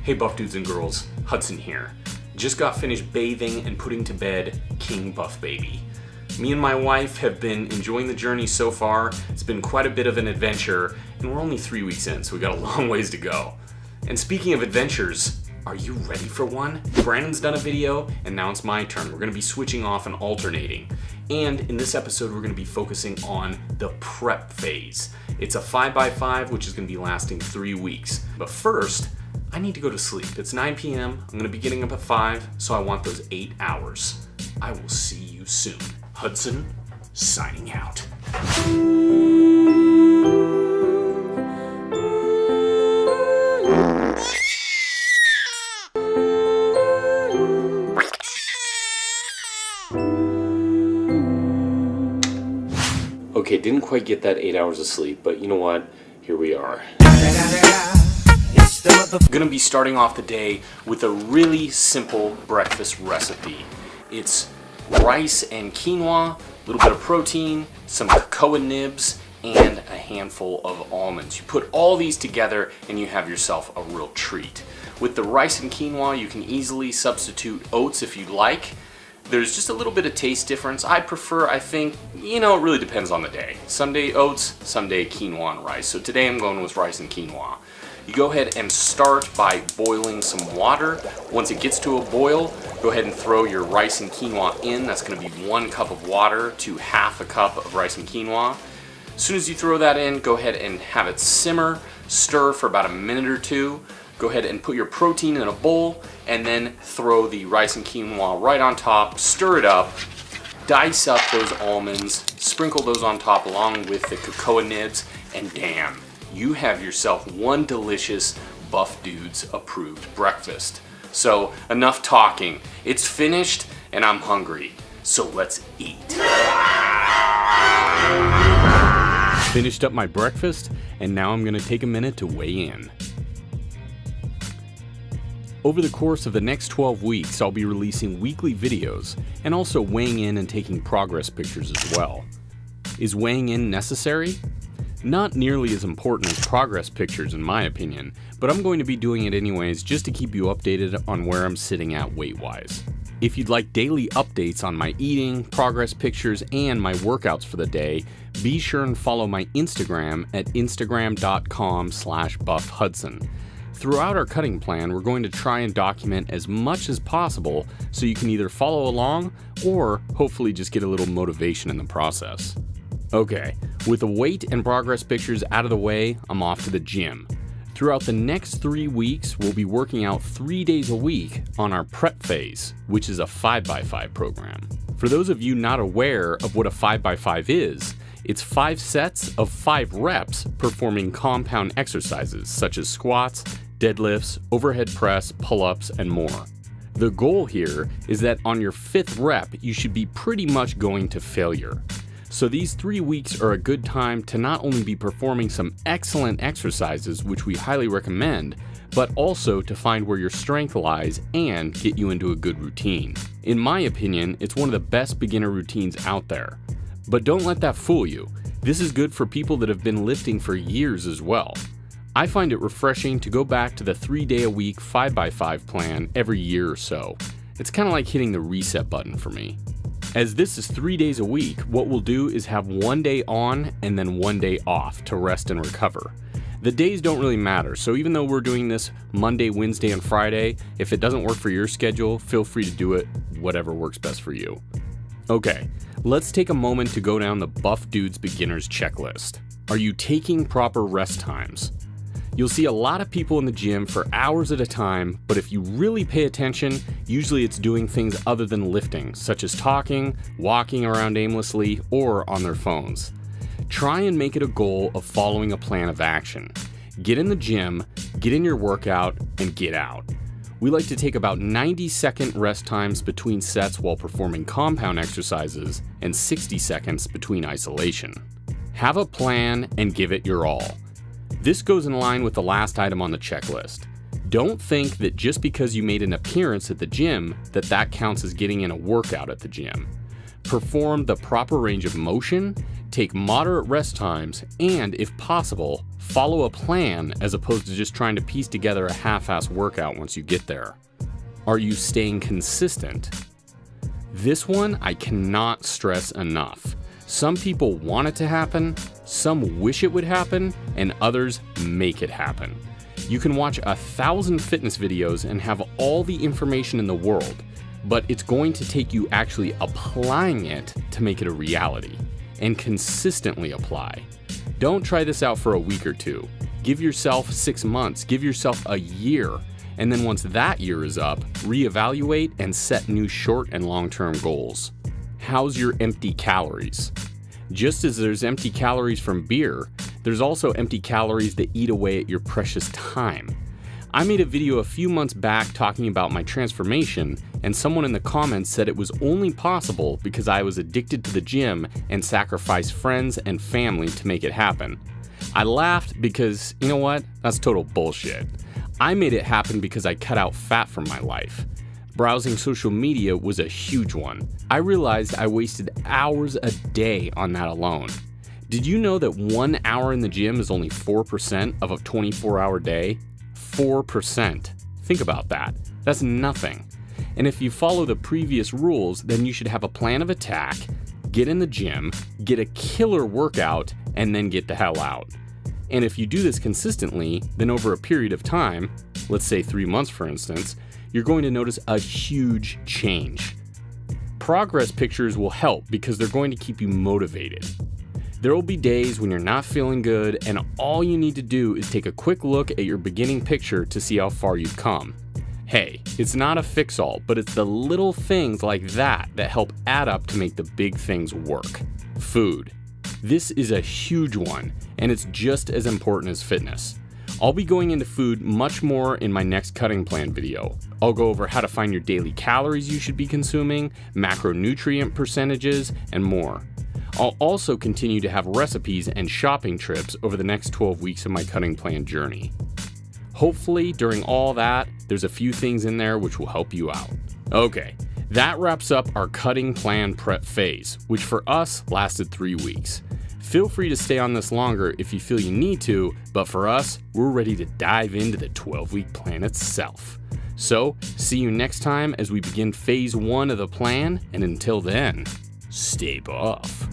Hey Buff Dudes and Girls, Hudson here. Just got finished bathing and putting to bed King Buff Baby. Me and my wife have been enjoying the journey so far. It's been quite a bit of an adventure, and we're only 3 weeks in, so we got a long ways to go. And speaking of adventures, are you ready for one? Brandon's done a video, and now it's my turn. We're gonna be switching off and alternating. And in this episode, we're gonna be focusing on the prep phase. It's a 5x5, which is gonna be lasting 3 weeks. But first, I need to go to sleep. It's 9 p.m. I'm gonna be getting up at 5, so I want those 8 hours. I will see you soon. Hudson, signing out. Okay, didn't quite get that 8 hours of sleep, but you know what? Here we are. Gonna be starting off the day with a really simple breakfast recipe. It's rice and quinoa, a little bit of protein, some cocoa nibs, and a handful of almonds. You put all these together and you have yourself a real treat. With the rice and quinoa, you can easily substitute oats if you'd like. There's just a little bit of taste difference. I prefer, it really depends on the day. Some day oats, some day quinoa and rice. So today I'm going with rice and quinoa. You go ahead and start by boiling some water. Once it gets to a boil, go ahead and throw your rice and quinoa in. That's gonna be 1 cup of water to half a cup of rice and quinoa. As soon as you throw that in, go ahead and have it simmer, stir for about a minute or two. Go ahead and put your protein in a bowl and then throw the rice and quinoa right on top, stir it up, dice up those almonds, sprinkle those on top along with the cocoa nibs, and damn, you have yourself one delicious Buff Dudes approved breakfast. So enough talking. It's finished and I'm hungry. So let's eat. Finished up my breakfast and now I'm gonna take a minute to weigh in. Over the course of the next 12 weeks, I'll be releasing weekly videos and also weighing in and taking progress pictures as well. Is weighing in necessary? Not nearly as important as progress pictures in my opinion, but I'm going to be doing it anyways just to keep you updated on where I'm sitting at weight-wise. If you'd like daily updates on my eating, progress pictures, and my workouts for the day, be sure and follow my Instagram at instagram.com/buffhudson. Throughout our cutting plan, we're going to try and document as much as possible so you can either follow along or hopefully just get a little motivation in the process. Okay, with the weight and progress pictures out of the way, I'm off to the gym. Throughout the next 3 weeks, we'll be working out 3 days a week on our prep phase, which is a 5x5 program. For those of you not aware of what a 5x5 is, it's 5 sets of 5 reps performing compound exercises such as squats, deadlifts, overhead press, pull-ups, and more. The goal here is that on your 5th rep, you should be pretty much going to failure. So these 3 weeks are a good time to not only be performing some excellent exercises, which we highly recommend, but also to find where your strength lies and get you into a good routine. In my opinion, it's one of the best beginner routines out there. But don't let that fool you. This is good for people that have been lifting for years as well. I find it refreshing to go back to the 3-day-a-week 5x5 plan every year or so. It's kind of like hitting the reset button for me. As this is 3 days a week, what we'll do is have 1 day on and then 1 day off to rest and recover. The days don't really matter, so even though we're doing this Monday, Wednesday, and Friday, if it doesn't work for your schedule, feel free to do it whatever works best for you. Okay, let's take a moment to go down the Buff Dudes Beginners Checklist. Are you taking proper rest times? You'll see a lot of people in the gym for hours at a time, but if you really pay attention, usually it's doing things other than lifting, such as talking, walking around aimlessly, or on their phones. Try and make it a goal of following a plan of action. Get in the gym, get in your workout, and get out. We like to take about 90-second rest times between sets while performing compound exercises and 60 seconds between isolation. Have a plan and give it your all. This goes in line with the last item on the checklist. Don't think that just because you made an appearance at the gym that counts as getting in a workout at the gym. Perform the proper range of motion, take moderate rest times, and if possible, Follow a plan as opposed to just trying to piece together a half-ass workout once you get there. Are you staying consistent? This one I cannot stress enough. Some people want it to happen, some wish it would happen, and others make it happen. You can watch 1,000 fitness videos and have all the information in the world, but it's going to take you actually applying it to make it a reality, and consistently apply. Don't try this out for a week or two. Give yourself 6 months, give yourself a year, and then once that year is up, reevaluate and set new short and long-term goals. How's your empty calories? Just as there's empty calories from beer, there's also empty calories that eat away at your precious time. I made a video a few months back talking about my transformation, and someone in the comments said it was only possible because I was addicted to the gym and sacrificed friends and family to make it happen. I laughed because, you know what? That's total bullshit. I made it happen because I cut out fat from my life. Browsing social media was a huge one. I realized I wasted hours a day on that alone. Did you know that 1 hour in the gym is only 4% of a 24-hour day? 4%. Think about that. That's nothing. And if you follow the previous rules, then you should have a plan of attack, get in the gym, get a killer workout, and then get the hell out. And if you do this consistently, then over a period of time, let's say 3 months for instance, you're going to notice a huge change. Progress pictures will help because they're going to keep you motivated. There will be days when you're not feeling good, and all you need to do is take a quick look at your beginning picture to see how far you've come. Hey, it's not a fix-all, but it's the little things like that that help add up to make the big things work. Food. This is a huge one, and it's just as important as fitness. I'll be going into food much more in my next cutting plan video. I'll go over how to find your daily calories you should be consuming, macronutrient percentages, and more. I'll also continue to have recipes and shopping trips over the next 12 weeks of my cutting plan journey. Hopefully, during all that, there's a few things in there which will help you out. Okay, that wraps up our cutting plan prep phase, which for us lasted 3 weeks. Feel free to stay on this longer if you feel you need to, but for us, we're ready to dive into the 12-week plan itself. So, see you next time as we begin phase 1 of the plan, and until then, stay buff.